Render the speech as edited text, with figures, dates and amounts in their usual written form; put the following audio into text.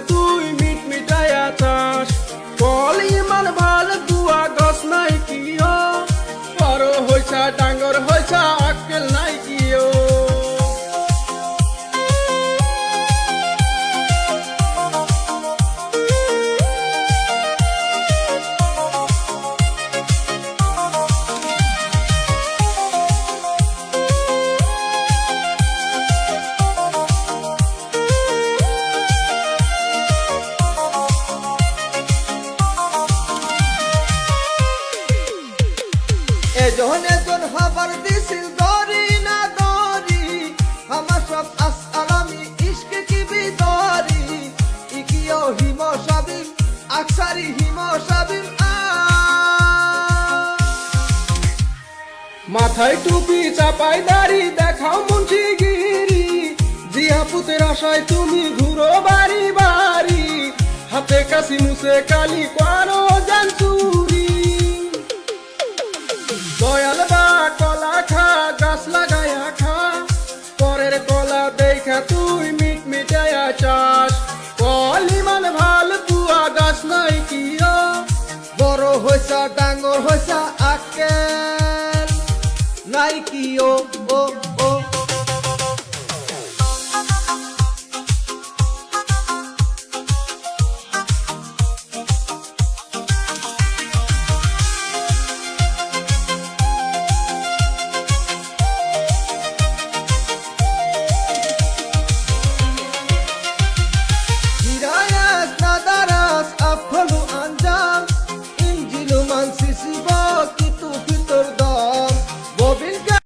তুই মিট মিটায়া চাস বল ইমান ভাল দুয়া গছ নাই কিয় বড় হইছা ডাঙ্গর হইছা আক্কেল নাই কিয় এজন এজন হবার দিছিল দরি না দরি আমার সব আসলামি ইশকে কি বিদরি ইকিও হিম সাবিম আকসারি হিম সাবিম মাথায় টুপি চাপাই দাড়ি দেখাও মুন্সিগিরি জিয়া পুতের আশায় তুমি ঘুরো বাড়ি বাড়ি হাতে কাশি মুছে কালি করো জানসুরি দয়াল বা কলা খা গাছ লাগায়া খা পরের কলা দেখা তুই মিট মিটায়া চাস কলিমান ভাল তুয়া গাছ নাই কিয় বড় হইছা ডাঙ্গর হইছা আক্কেল নাই কিও ও